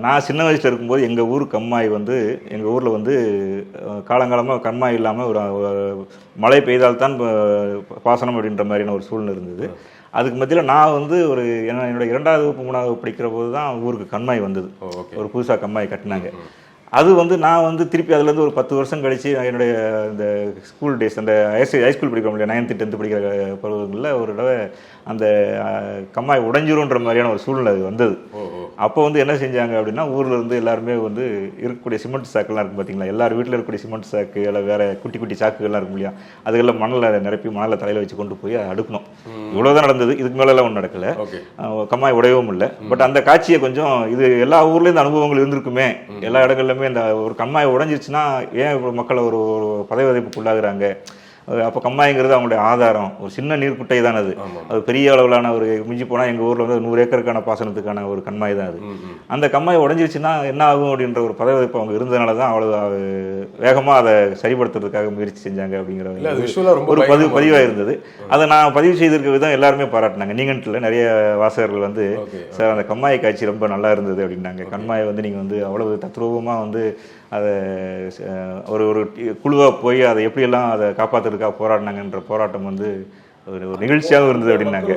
நான் சின்ன வயசில் இருக்கும்போது எங்கள் ஊர் கம்மாய் வந்து எங்கள் ஊரில் வந்து காலங்காலமாக கம்மாய் இல்லாமல் ஒரு மழை பெய்தால்தான் பாசனம் அப்படின்ற மாதிரியான ஒரு சூழ்நிலை இருந்தது. அதுக்கு மத்தியில் நான் வந்து என்னோட 2வது வகுப்பு 3வது வகுப்பு படிக்கிற போது தான் ஊருக்கு கண்மாய் வந்தது. ஒரு புதுசாக கம்மாய் கட்டினாங்க. அது வந்து நான் வந்து திருப்பி அதுலேருந்து ஒரு 10 வருஷம் கழித்து என்னுடைய இந்த ஸ்கூல் டேஸ் அந்த ஹைஸ்கூல் படிக்கிறோம் இல்லையா, 9th 10th படிக்கிற பருவங்களில் ஒரு தடவை அந்த கம்மாய் உடைஞ்சிருன்ற மாதிரியான ஒரு சூழ்நிலை வந்தது. அப்போ வந்து என்ன செஞ்சாங்க அப்படின்னா, ஊரில் இருந்து எல்லாருமே வந்து இருக்கக்கூடிய சிமெண்ட் சாக்குலாம் இருக்கும் பார்த்தீங்களா, எல்லார் வீட்டில் இருக்கக்கூடிய சிமெண்ட் சாக்கு இல்லை வேறு குட்டி குட்டி சாக்குகள்லாம் இருக்கும் இல்லையா, அதுக்கெல்லாம் மணலில் நிரப்பி மணலில் தலையில் வச்சு கொண்டு போய் அதை அடுக்கணும். இவ்வளோதான் நடந்தது, இதுக்கு மேலெல்லாம் ஒன்றும் நடக்கலை. கம்மாய் உடையவும் இல்லை. பட் அந்த காட்சியை கொஞ்சம் இது எல்லா ஊர்லேயும் இந்த அனுபவங்கள் இருந்திருக்குமே, எல்லா இடங்கள்லையுமே இந்த ஒரு கம்மாய் உடைஞ்சிருச்சுன்னா ஏன் மக்கள் ஒரு பதவிதைப்புக்கு உள்ளாகுறாங்க. அப்போ கம்மாய்ங்கிறது அவங்களுடைய ஆதாரம். ஒரு சின்ன நீர்க்குட்டை தான் அது. அது பெரிய அளவிலான ஒரு மிஞ்சி போனால் எங்கள் ஊரில் வந்து 100 ஏக்கருக்கான பாசனத்துக்கான ஒரு கண்மாய் தான் அது. அந்த கம்மாய் உடஞ்சிருச்சுன்னா என்ன ஆகும் அப்படின்ற ஒரு பதவிப்பு அவங்க இருந்ததுனால தான் அவ்வளோ வேகமாக அதை சரிப்படுத்துறதுக்காக முயற்சி செஞ்சாங்க அப்படிங்கிற ஒரு பதிவாக இருந்தது. அதை நான் பதிவு செய்திருக்க விதம் எல்லாருமே பாராட்டினாங்க. நீங்கன்ட்டில் நிறைய வாசகர்கள் வந்து சார் அந்த கம்மாய் காட்சி ரொம்ப நல்லா இருந்தது அப்படின்னாங்க. கண்மாயை வந்து நீங்கள் வந்து அவ்வளவு தத்ரூபமாக வந்து அதை ஒரு குழுவாக போய் அதை எப்படியெல்லாம் அதை காப்பாற்றுறதுக்காக போராடினாங்கன்ற போராட்டம் வந்து ஒரு நிகழ்ச்சியாகவும் இருந்தது அப்படின்னாங்க.